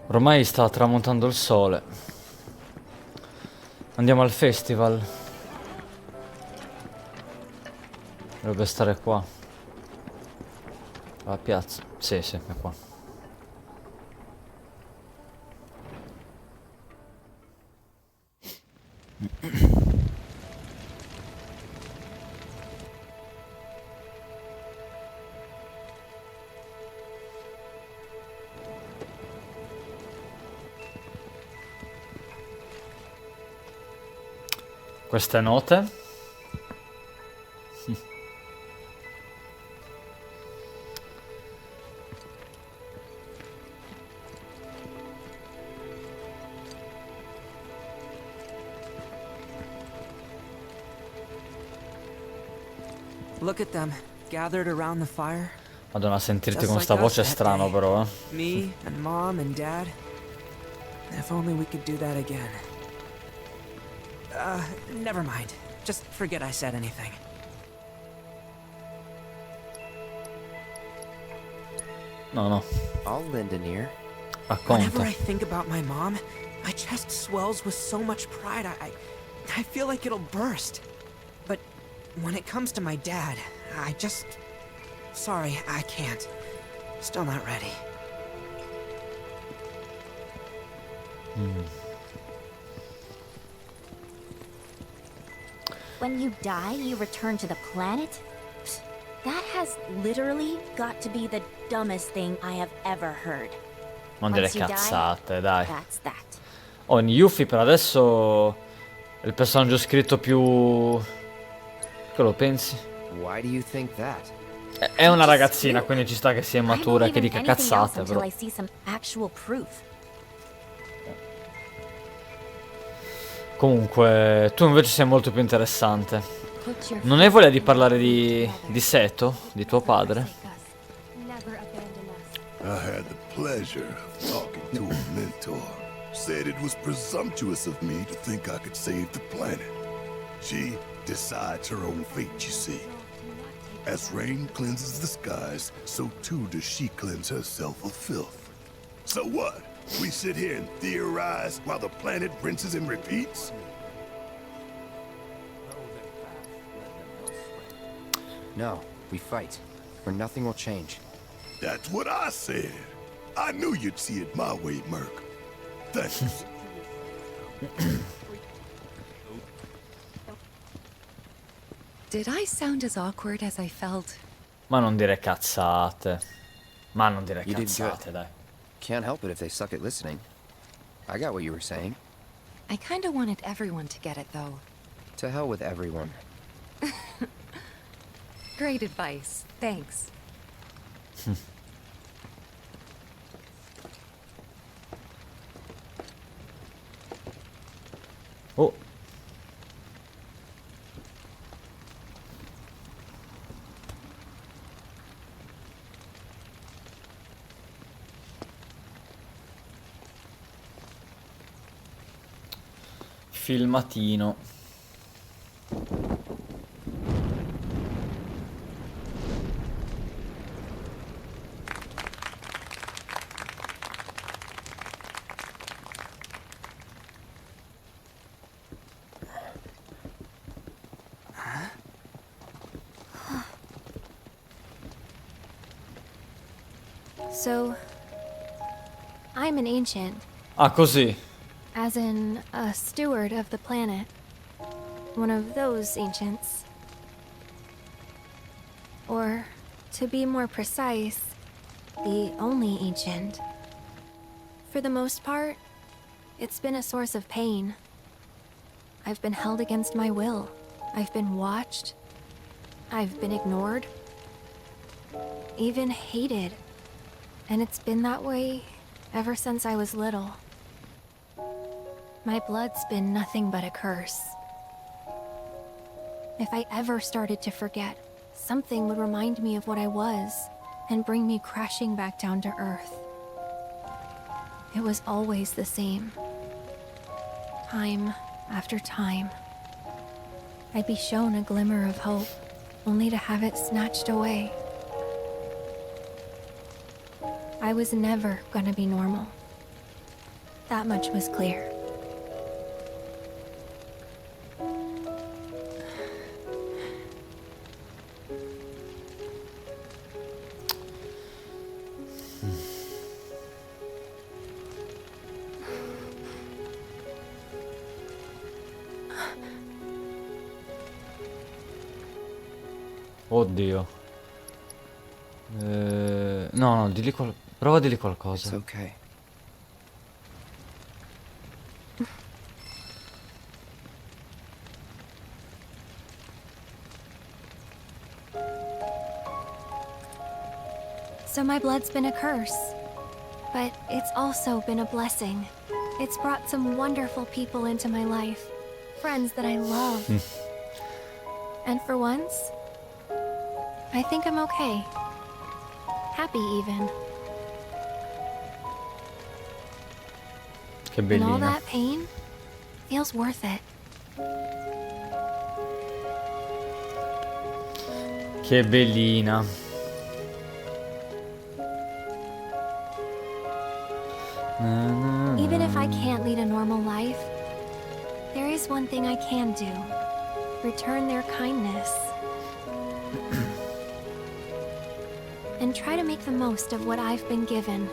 Ormai sta tramontando il sole. Andiamo al festival. Dovrebbe stare qua. La piazza. Sì, sì, è qua. Queste note. Look at them, gathered around the fire. Madonna, sentirti Just con like sta us voce è that strano day. però, Me and Mom and Dad. If only we could do that again. Never mind. Just forget I said anything. No, no. I'll lend an ear. Whenever Racconta. I think about my mom, my chest swells with so much pride, I feel like it'll burst. But when it comes to my dad, I just... Sorry, I can't. Still not ready. When you die, you return to the planet? Psst, that has literally got to be the dumbest thing I have ever heard. Non dire Once you die, cazzate, dai. That's that. Oh, Yuffie per adesso è il personaggio scritto più... Che lo pensi? Why do you think that? È una ragazzina, quindi ci sta che sia I don't immatura e che believe dica in anything else cazzate, until però. I see some actual proof. Comunque, tu invece sei molto più interessante. Put your Non hai voglia di parlare di Seto, di tuo padre? Never abandon us. I had the pleasure of talking to a mentor. Said it was presumptuous of me to think I could save the planet. She decides her own fate, you see. As rain cleanses the skies, so too does she cleanse herself of filth. So what? We sit here and theorize while the planet rinses and repeats? No, we fight, or nothing will change. That's what I said. I knew you'd see it my way, Merc. Thanks. Did I sound as awkward as I felt? Ma non dire cazzate. Ma non dire You did cazzate, good. dai. Can't help it if they suck at listening. I got what you were saying. I kinda wanted everyone to get it, though. To hell with everyone. Great advice. Thanks. Oh. Filmatino. So, I'm an ancient, Ah, così. as in a steward of the planet. One of those ancients. Or, to be more precise, the only ancient. For the most part, it's been a source of pain. I've been held against my will. I've been watched. I've been ignored. Even hated. And it's been that way ever since I was little. My blood's been nothing but a curse. If I ever started to forget, something would remind me of what I was and bring me crashing back down to earth. It was always the same. Time after time. I'd be shown a glimmer of hope, only to have it snatched away. I was never gonna be normal. That much was clear. Oddio. No, prova a dirgli It's qualcosa. okay. So my blood's been a curse. But it's also been a blessing. It's brought some wonderful people into my life. Friends that I love. And for once, I think I'm okay. Happy even. Che And all bellina. that pain feels worth it. Che bellina. Even if I can't lead a normal life, there is one thing I can do. Return their kindness. And try to make the most of what I've been given.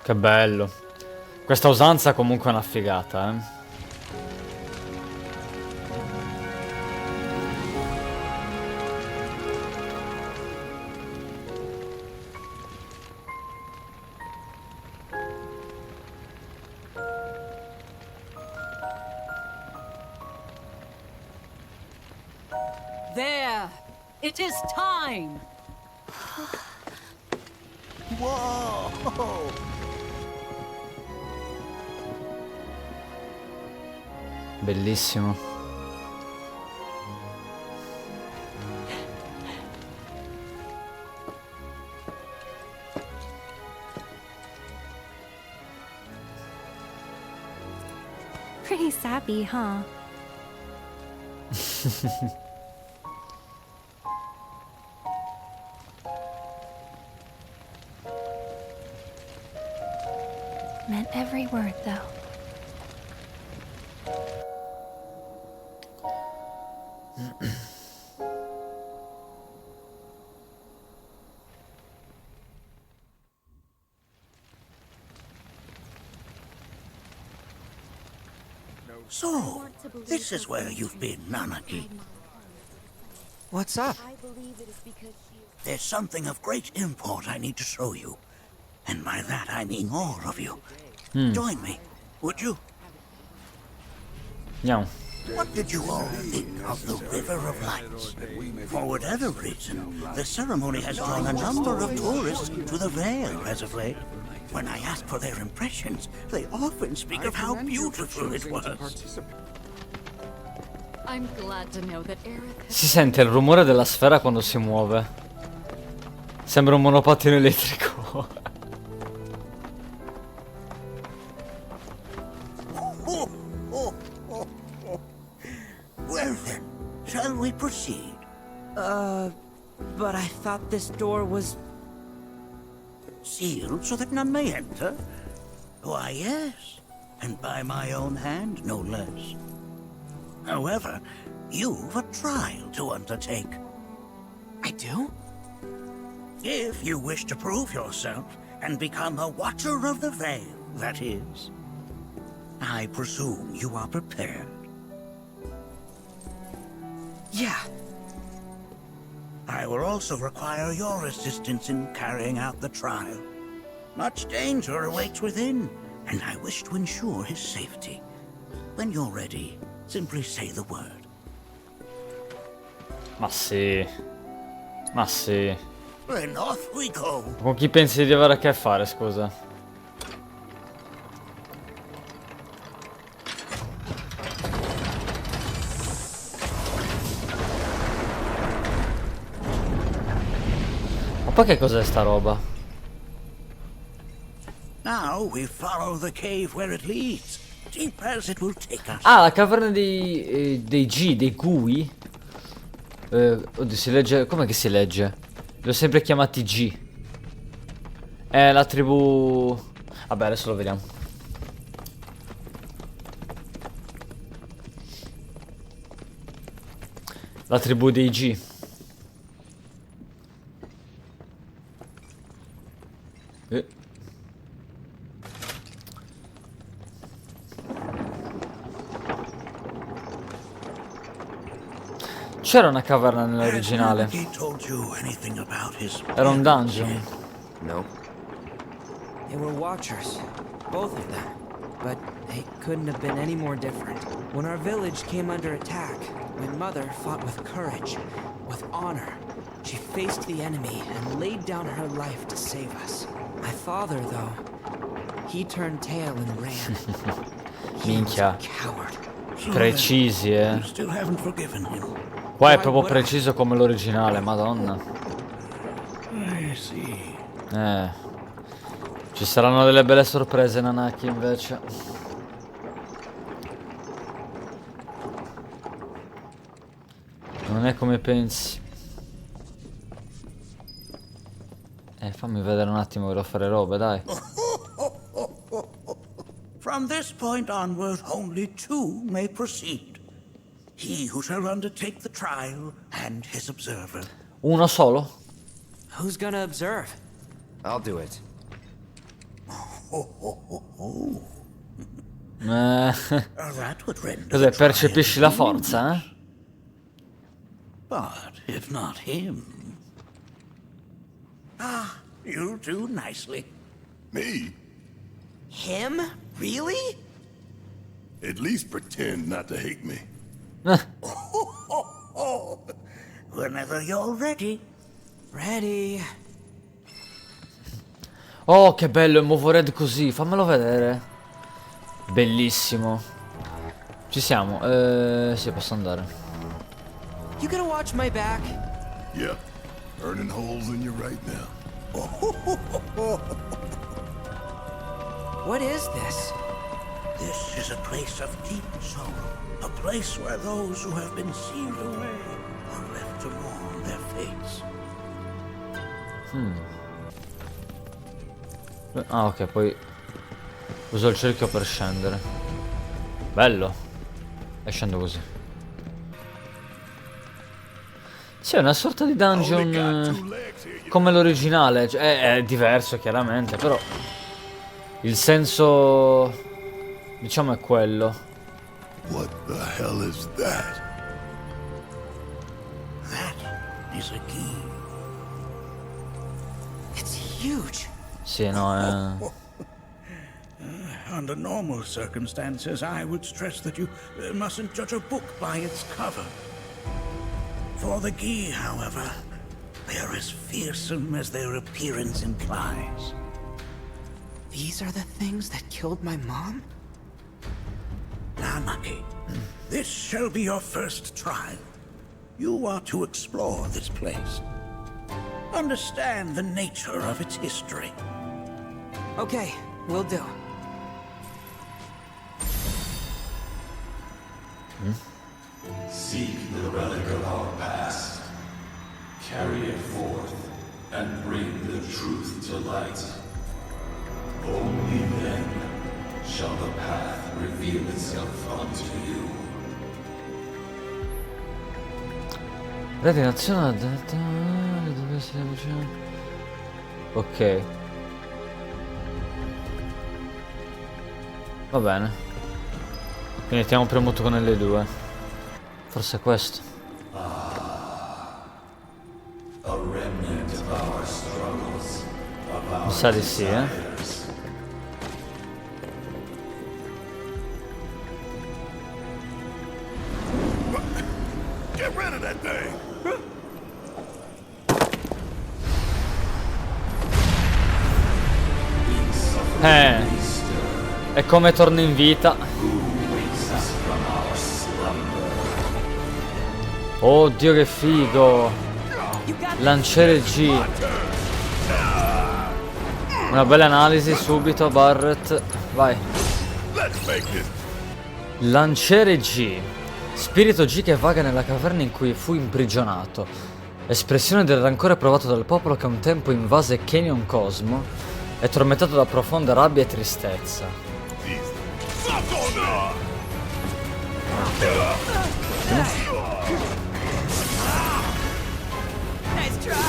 Che bello. Questa usanza comunque è una figata, eh. There! It is time! Whoa! Bellissimo. Pretty sappy, huh? Meant every word, though. So, this is where you've been, Nanaki. What's up? There's something of great import I need to show you. And by that I mean all of you. Join me, would you? Andiamo. What did you all think of the River of Lights? For whatever reason, the ceremony has drawn a number of tourists to the Vale as of late. When I ask for their impressions, they often speak of how beautiful it was. I'm glad to know that Aerith has Si sente il rumore della sfera quando si muove. Sembra un monopattino elettrico. Well then, shall we proceed? But I thought this door was... Sealed so that none may enter? Why, yes. And by my own hand, no less. However, you've a trial to undertake. I do? If you wish to prove yourself and become a Watcher of the Veil, that is. I presume you are prepared. Yeah. I will also require your assistance in carrying out the trial. Much danger awaits within, and I wish to ensure his safety. When you're ready, simply say the word. Ma sì. Ma sì. Then off we go. Con chi pensi di avere a che fare, scusa? Ma poi che cos'è sta roba? Now we follow the cave where it leads, deep as it will take us. Ah, la caverna dei G, dei Gui? Oddio, si legge... Com'è che si legge? Li ho sempre chiamati G. È la tribù... Vabbè, adesso lo vediamo. La tribù dei G. C'era una caverna nell'originale. Era un dungeon. No. They were watchers, both of them. But they couldn't have been any more different. When our village came under attack, my mother fought with courage, with honor. She faced the enemy and laid down her life to save us. My father, though, he turned tail and ran. He was a Minchia. coward. Precisi, You still haven't forgiven him. Qua è proprio preciso come l'originale, madonna. I see. Ci saranno delle belle sorprese, Nanaki, invece. Non è come pensi. Fammi vedere un attimo, voglio fare robe, dai. From this point onward, only two may proceed. He who shall undertake the trial and his observer. Uno solo? Who's gonna observe? I'll do it. That would render Cos'è? the Percepisci la forza, eh? But if not him... Ah, you'll do nicely. Me? Him? Really? At least pretend not to hate me. Whenever you're ready. Ready. Oh, che bello, il Movo Red così, fammelo vedere. Bellissimo. Ci siamo, sì, posso andare. You gonna watch my back? Yep. Burning holes in you right now. What is this? This is a place of deep sorrow. A place where those who have been sealed away are left to mourn their fates. Ah, ok, poi uso il cerchio per scendere. Bello. E scendo così. Sì, è una sorta di dungeon come l'originale. Cioè, è diverso chiaramente, però il senso, diciamo, è quello. What the hell is that? That is a key. It's huge. Sì, no, Under normal circumstances, I would stress that you mustn't judge a book by its cover. For the Gi, however, they are as fearsome as their appearance implies. These are the things that killed my mom? Namaki, this shall be your first trial. You are to explore this place. Understand the nature of its history. Okay, will do. Seek the relic of our past. Carry it forth and bring the truth to light. Only then shall the path reveal itself unto you. Redinazione ok. Va bene. Quindi stiamo premuto con L2. Forse è questo. Mi sa di sì, È come torna in vita. Oddio che figo. Lanciere G. Una bella analisi subito, Barrett. Vai. Lanciere G. Spirito G che vaga nella caverna in cui fu imprigionato. Espressione del rancore provato dal popolo che un tempo invase Canyon Cosmo e tormentato da profonda rabbia e tristezza.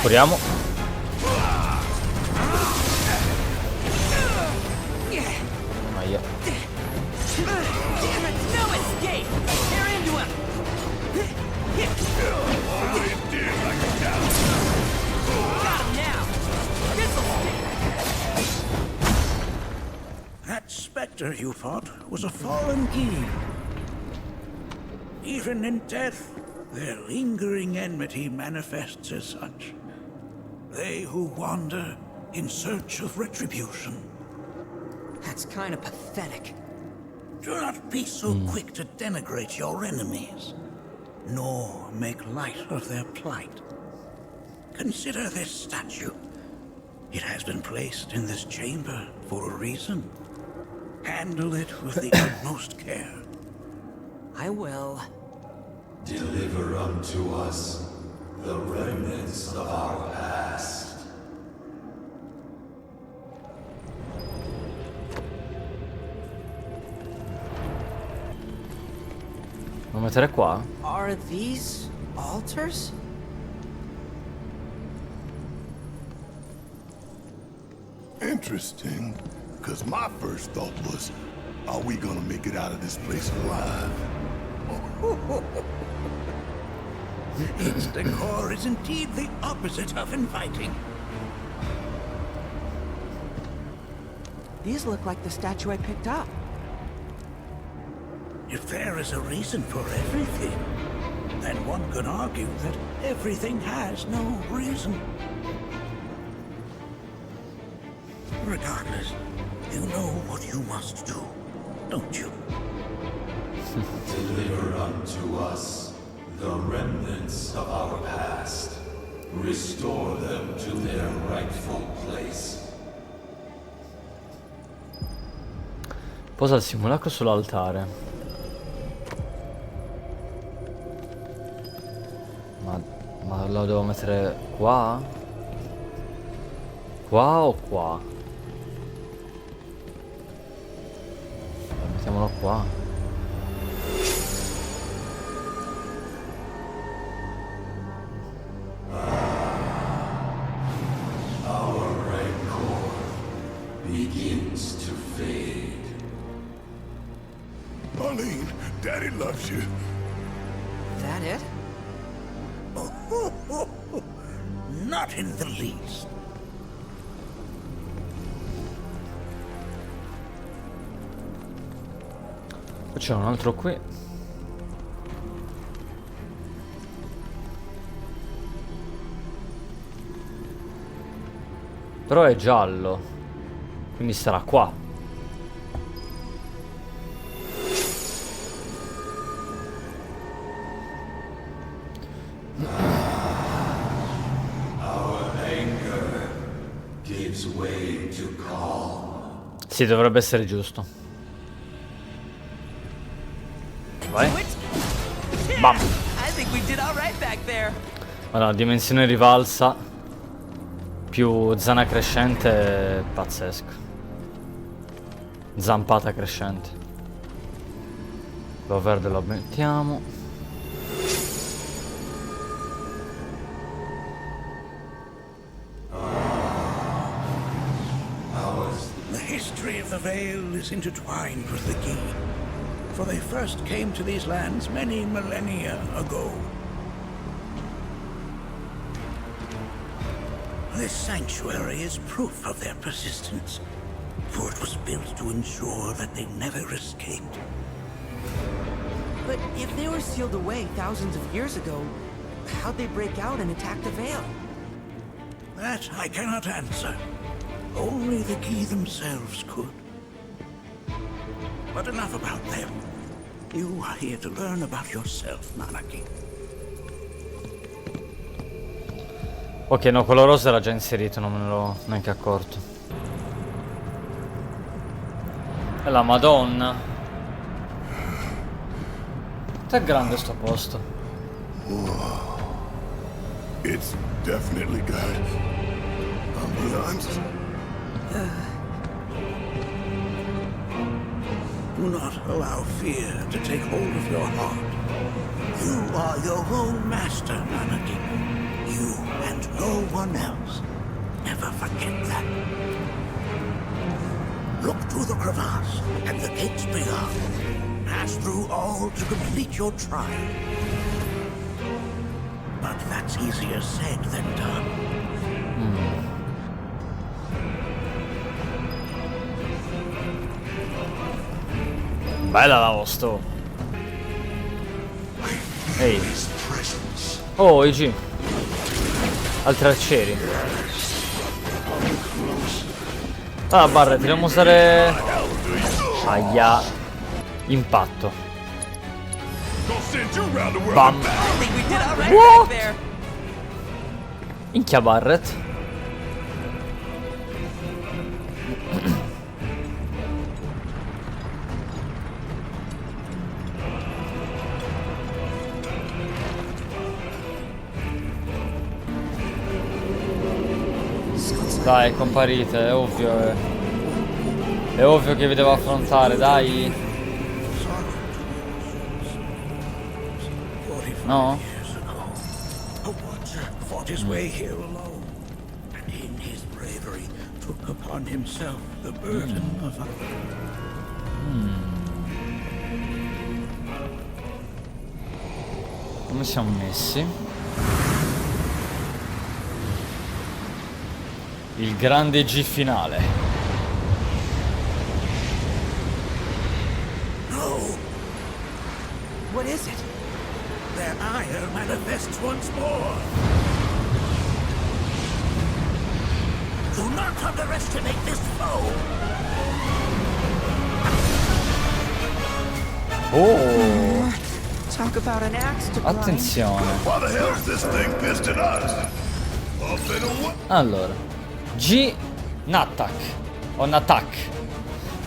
Curiamo. Aia. That specter you fought was a fallen king. Even in death, their lingering enmity manifests as such. They who wander in search of retribution. That's kind of pathetic. Do not be so quick to denigrate your enemies, nor make light of their plight. Consider this statue. It has been placed in this chamber for a reason. Handle it with the utmost care. I will. Deliver unto us the remnants of our past. Lo mettere qua? Are these altars? Interesting, because my first thought was, are we gonna make it out of this place alive? Its decor is indeed the opposite of inviting. These look like the statue I picked up. If there is a reason for everything, then one could argue that everything has no reason. Regardless, you know what you must do, don't you? Deliver unto us the remnants of our past. Restore them to their rightful place. Posa il simulacro sull'altare. Ma lo devo mettere qua? Qua o qua? Mettiamolo qua. Our rancor begins to fade. Marlene, Daddy loves you. That it? Not in the least. Poi c'è un altro qui. Però è giallo. Quindi sarà qua. Sì, dovrebbe essere giusto. Vai. Bam. Allora, dimensione rivalsa. Più zona crescente. Pazzesco. Zampata crescente. Lo verde lo mettiamo. The Veil is intertwined with the Key, for they first came to these lands many millennia ago. This sanctuary is proof of their persistence, for it was built to ensure that they never escaped. But if they were sealed away thousands of years ago, how'd they break out and attack the Veil? That I cannot answer. Only the key themselves could. But enough about them. You are here to learn about yourself, Nanaki. Ok, no, quello rosa era già inserito, non me ne ero neanche accorto. E la Madonna. Quanto è grande sto posto? It's definitely got ambiance. Do not allow fear to take hold of your heart. You are your own master, Nanaki. You and no one else. Never forget that. Look to the crevasse and the gates beyond. Pass through all to complete your trial. But that's easier said than done. Bella la sto. Ehi. Oh, IG. Altri arcieri. Ah, Barret, dobbiamo usare... Aia. Impatto. Bam. What? Minchia Barret. Dai, comparite, è ovvio. È ovvio che vi devo affrontare, dai. No? A watcher fought his way here alone, and in his bravery took upon himself the burden of Come siamo messi? Il grande G finale. No! What is it? Their ire manifests once more. Do not underestimate this foe. Oh! Talk about an axe to grind. Attenzione. Why the hell's this thing pissed at us? Up in a what? Allora, G Natak o Natak,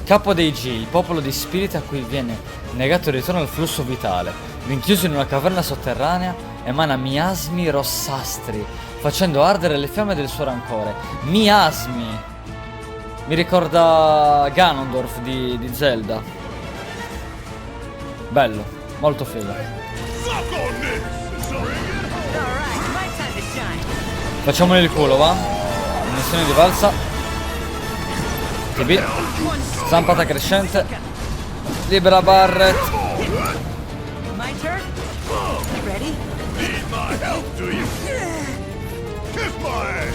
capo dei G, il popolo di spiriti a cui viene negato il ritorno al flusso vitale, rinchiuso in una caverna sotterranea, emana miasmi rossastri, facendo ardere le fiamme del suo rancore. Miasmi! Mi ricorda Ganondorf di Zelda. Bello, molto figo. Facciamoli il culo, va? Missione di valsa. TB. Zampata crescente. Libera Barret. My turn? Ready? Need my help, do you? Kiss my ass!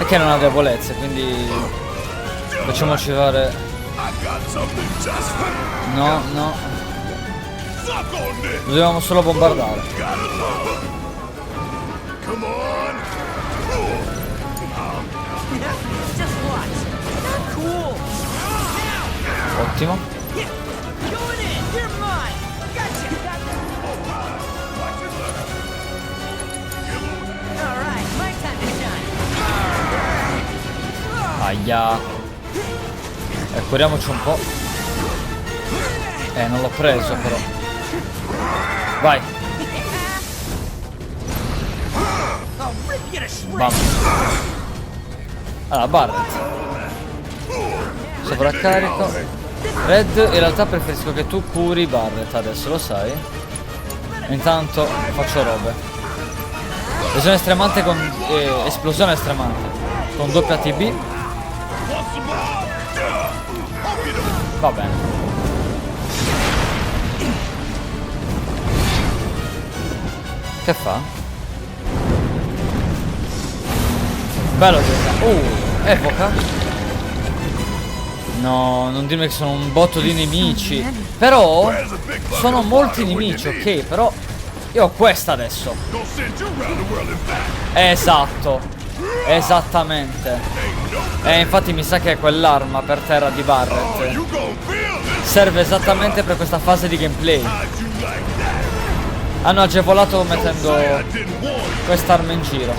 E che non ha debolezze, quindi facciamoci fare. I got something just for you. No, no. Suck on this. Lo dobbiamo solo bombardare. Gotta love it. Come on. Just watch. Not cool. Ottimo. Yeah. Going in. You're mine. Gotcha. All right. My time to shine. Aia. Curiamoci un po'. Non l'ho preso però. Vai. Bam. Allora, Barret. Sovraccarico. Red, in realtà preferisco che tu curi Barret adesso, lo sai. Intanto faccio robe. Esplosione estremante con... esplosione estremante. Con doppia TB. Va bene. Che fa? Bello che... evoca. No, non dirmi che sono un botto di nemici. Però sono molti nemici, ok. Però io ho questa adesso. Esatto. Esattamente. Infatti mi sa che quell'arma per terra di Barret serve esattamente per questa fase di gameplay. Hanno agevolato mettendo quest'arma in giro.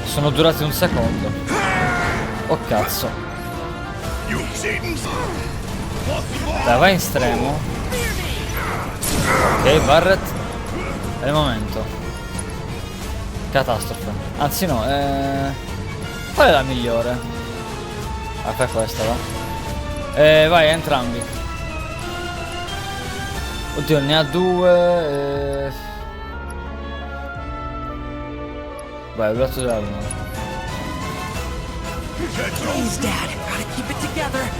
Sono durati un secondo. Oh cazzo. Dai, vai in stremo. Ok, Barret. È il momento. Catastrofe. Anzi no, qual è la migliore? Ah, fai questa, va. Vai, entrambi. Oddio, ne ha due. Vai, il lato della luna. Please, Dad. Gotta keep it together.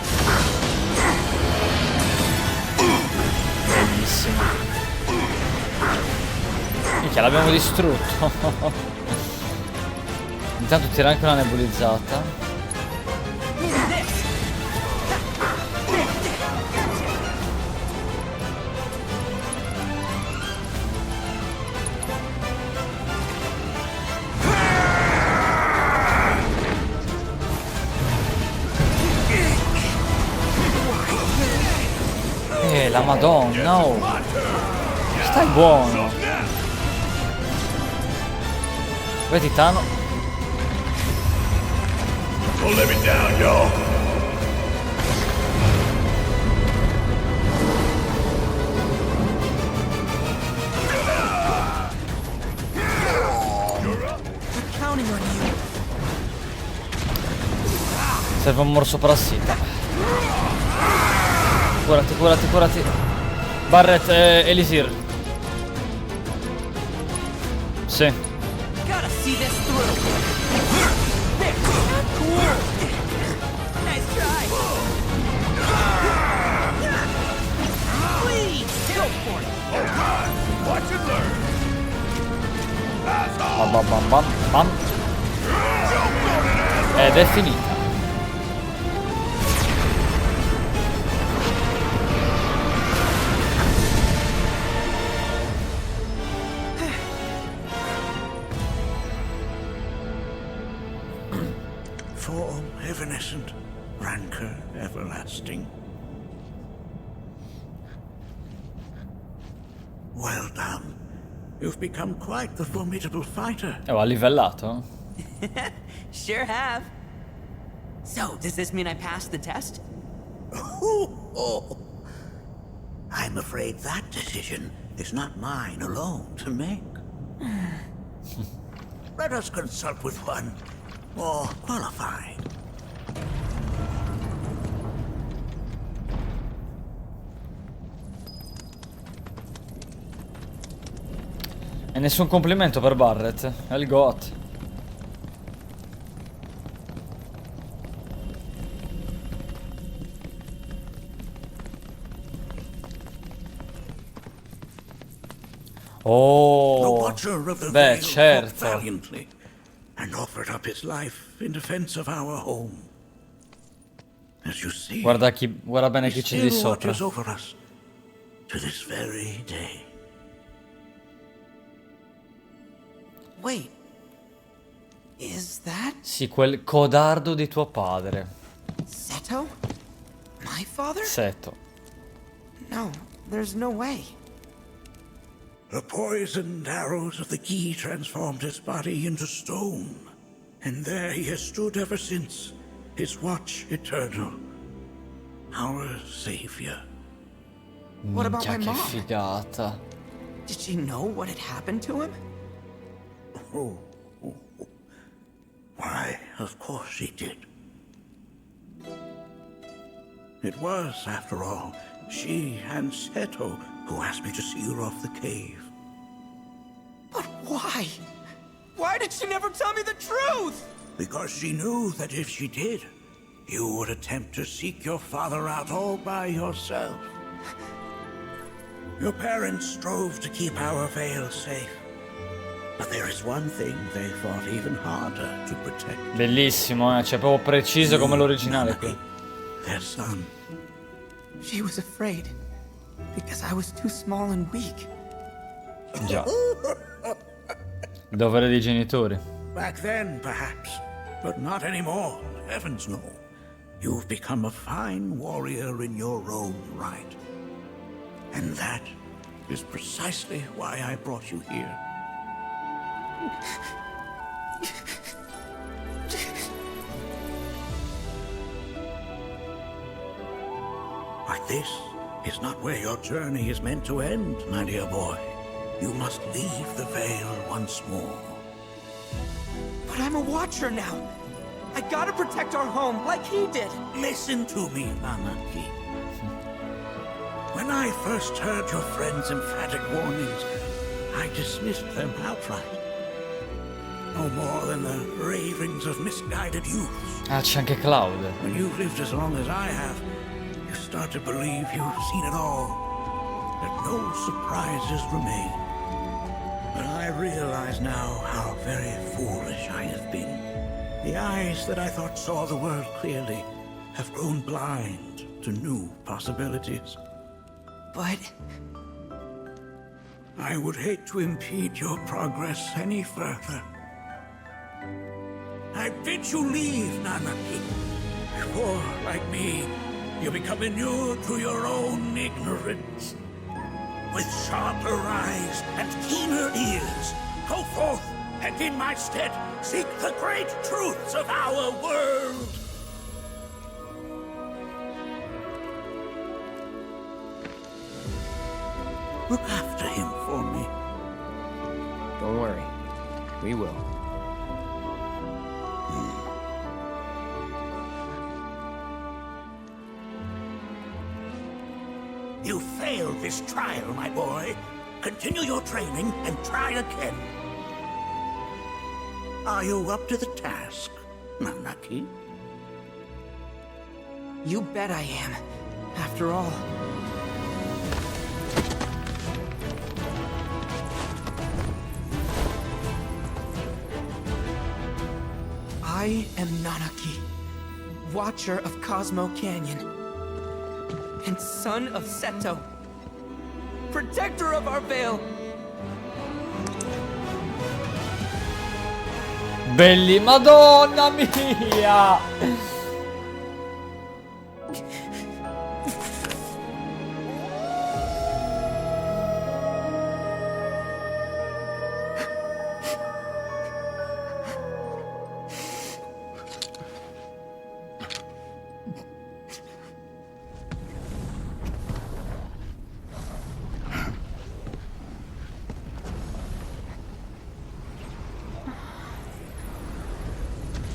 Bellissimo. Minchia, l'abbiamo distrutto. Intanto tira anche una nebulizzata. La madonna, oh. Stai buono. Vai titano. Don't let me down, y'all. We're counting on you. Serve un morso parassita. Curati, curati, curati. Barret, Elisir. Sì. Gotta see this through. There. Cool. Nice try. Please, go for it. Watch and learn. Bam bam bam bam bam. Ed è finita. Form evanescent, rancor everlasting. Well done. You've become quite the formidable fighter. Ha livellato? Sure have. So, does this mean I passed the test? I'm afraid that decision is not mine alone to make. Let us consult with one more qualified. E nessun complimento per Barret. È il GOAT. Oh, beh, certo. Valiantly and offered up his life in defense of our home. As you see, guarda bene chi c'è di sopra. Over us to this very day. Wait. Is that Sì, quel codardo di tuo padre. Seto? My father? Seto. No, there's no way. The poisoned arrows of the key transformed his body into stone, and there he has stood ever since, his watch eternal, our savior. What about my Minchia, che mom? figata. Did she know what had happened to him? Why, of course she did. It was, after all, she and Seto who asked me to see her off the cave. But why? Why did she never tell me the truth? Because she knew that if she did, you would attempt to seek your father out all by yourself. Your parents strove to keep our Vale safe. But there is one thing they fought even harder to protect. Bellissimo, cioè proprio preciso come l'originale qui. Their son. She was afraid. because I was too small and weak. Già. Il dovere dei genitori. Back then, perhaps, but not anymore. Heavens no. You've become a fine warrior in your own right. And that is precisely why I brought you here. But this is not where your journey is meant to end, my dear boy. You must leave the Veil once more. But I'm a watcher now. I gotta protect our home like he did. Listen to me, Nanaki. When I first heard your friend's emphatic warnings, I dismissed them outright. No more than the ravings of misguided youths. Ah, c'è anche Cloud. When you've lived as long as I have, you start to believe you've seen it all, that no surprises remain. But I realize now how very foolish I have been. The eyes that I thought saw the world clearly have grown blind to new possibilities. But I would hate to impede your progress any further. I bid you leave, Nanaki, before, like me, you become inured to your own ignorance. With sharper eyes and keener ears, go forth and in my stead seek the great truths of our world. Look after him for me. Don't worry. We will. You failed this trial, my boy. Continue your training and try again. Are you up to the task, Nanaki? you bet I am. After all. I am Nanaki, Watcher of Cosmo Canyon, and son of Seto, protector of our Veil. Belli, madonna mia!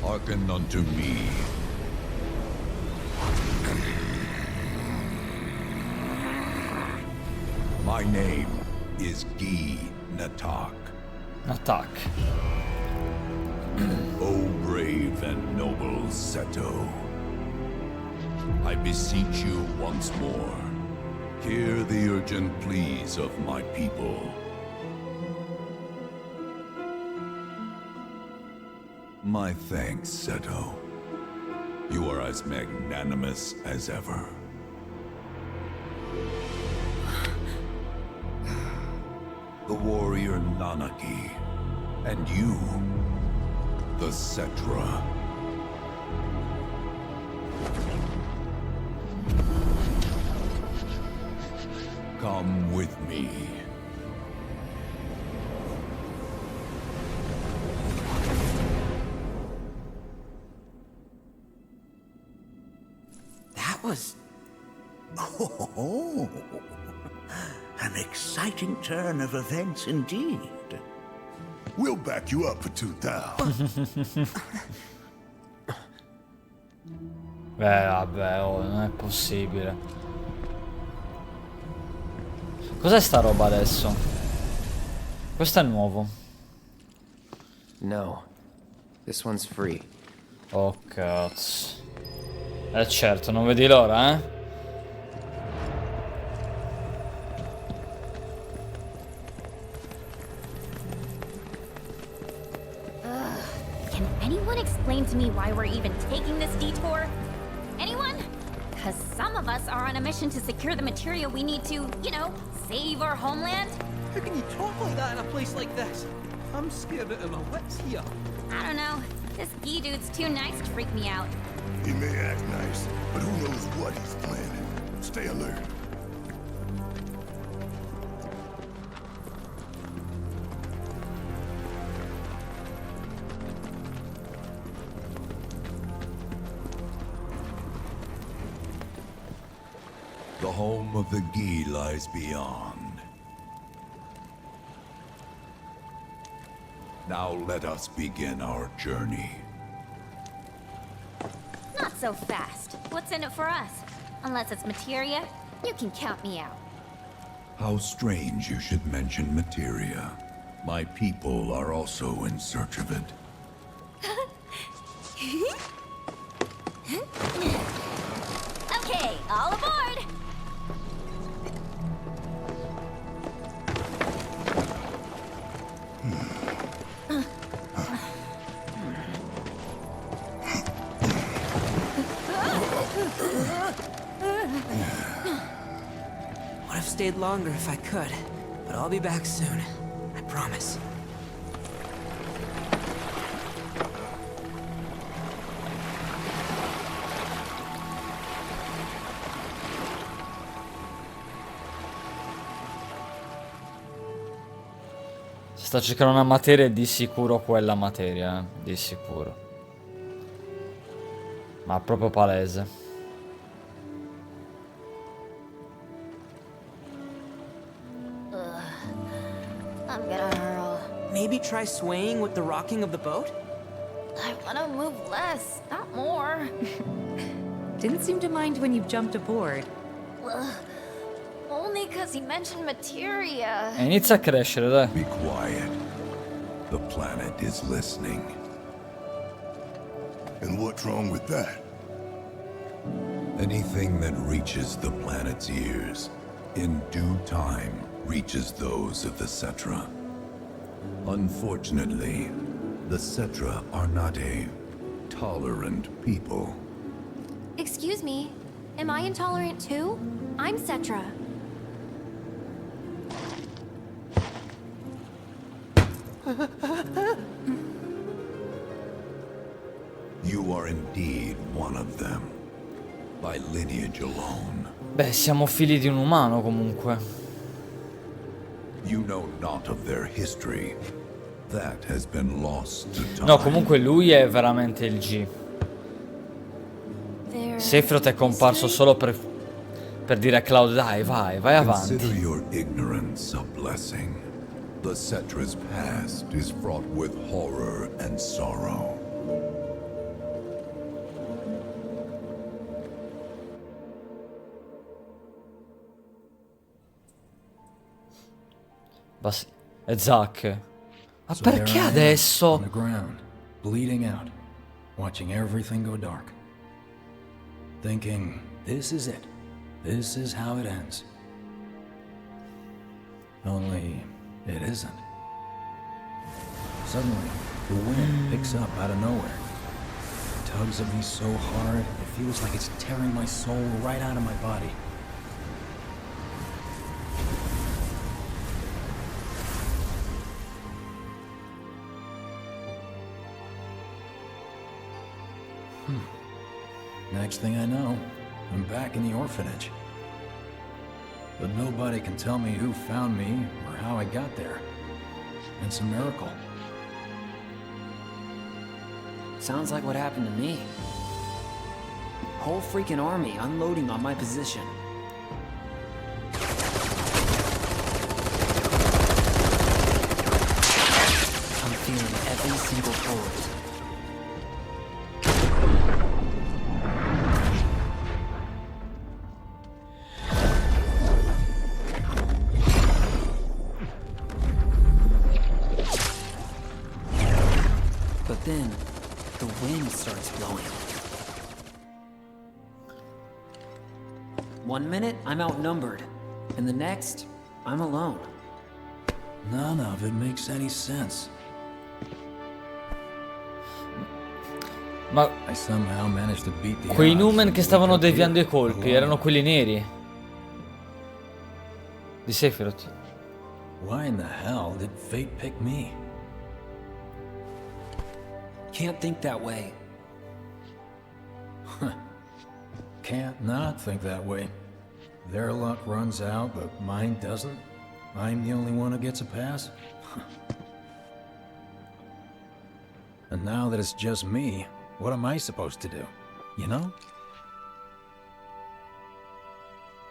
Hearken unto me. My name is Gi Natak. Attack. O brave and noble Seto, I beseech you once more, hear the urgent pleas of my people. My thanks, Seto. You are as magnanimous as ever. The warrior Nanaki, and you, the Cetra. Come with me. That was... Oh, an exciting turn of events indeed. We'll back you up for 2,000. Vabbè, oh, non è possibile. Cos'è sta roba adesso? Questo è nuovo. No. This one's free. Oh cazzo. Certo, non vedi l'ora, eh? Can anyone explain to me why we're even taking this detour? Anyone? Because some of us are on a mission to secure the material we need to, you know, save our homeland. How can you talk like that in a place like this? I'm scared out of my wits here. I don't know. This geek dude's too nice to freak me out. He may act nice, but who knows what he's planning. Stay alert. The home of the Gi lies beyond. Now let us begin our journey. Not so fast. What's in it for us? Unless it's materia, you can count me out. How strange you should mention materia. My people are also in search of it. Okay, all aboard! Would have stayed longer if I could, but I'll be back soon. I promise. Se sta cercando una materia è di sicuro quella materia, di sicuro. Ma proprio palese. I'm gonna hurl. Maybe try swaying with the rocking of the boat? I wanna move less, not more. Didn't seem to mind when you jumped aboard. Only because he mentioned materia. E inizia a crescere, dai. Be quiet. The planet is listening. And what's wrong with that? Anything that reaches the planet's ears, in due time, reaches those of the Cetra. Unfortunately, the Cetra are not a tolerant people. Excuse me, am I intolerant too? I'm Cetra. You are indeed one of them, by lineage alone. Beh, siamo figli di un umano comunque. You know not of their history. That has been lost to time. No, comunque lui è veramente il G. Their Sephiroth è comparso solo per dire a Cloud, dai, vai avanti. Consider your ignorance a blessing. The Cetra's past is fraught with horror and sorrow. È Zack. Ma So perché there I am, adesso? on the ground, bleeding out, watching everything go dark. Thinking, this is it. This is how it ends. Only, it isn't. Suddenly, the wind picks up out of nowhere. It tugs at me so hard, it feels like it's tearing my soul right out of my body. Next thing I know, I'm back in the orphanage. But nobody can tell me who found me or how I got there. It's a miracle. Sounds like what happened to me. Whole freaking army unloading on my position. I'm feeling every single pulse. But then, the wind starts blowing. 1 minute, I'm outnumbered. And the next, I'm alone. None of it makes any sense. Ma I somehow managed to beat the quei odds numen and che stavano wake up deviando i here colpi alive. erano quelli neri di Sephiroth. Why in the hell did fate pick me? Can't think that way. Can't not think that way. Their luck runs out, but mine doesn't. I'm the only one who gets a pass. And now that it's just me, what am I supposed to do? You know?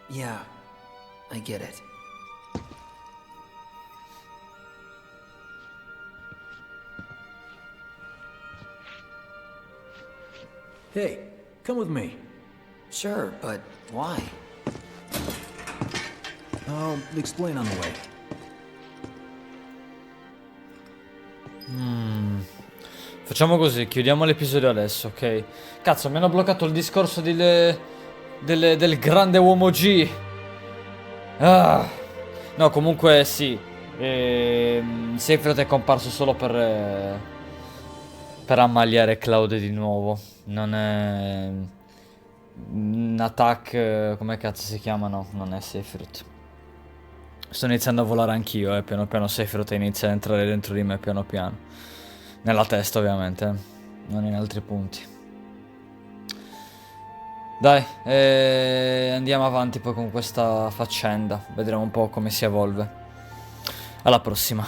Yeah, I get it. Hey, come with me. Sure, but why? I'll explain on the way. Facciamo così, chiudiamo l'episodio adesso, ok? Cazzo, mi hanno bloccato il discorso del grande uomo G. Ah. No, comunque sì. Sephiroth è comparso solo per ammaliare Cloud di nuovo. Non è un attack, come cazzo si chiama? No, non è Sephiroth. Sto iniziando a volare anch'io, piano piano Sephiroth inizia ad entrare dentro di me piano piano. Nella testa ovviamente, non in altri punti. Dai, andiamo avanti poi con questa faccenda. Vedremo un po' come si evolve. Alla prossima.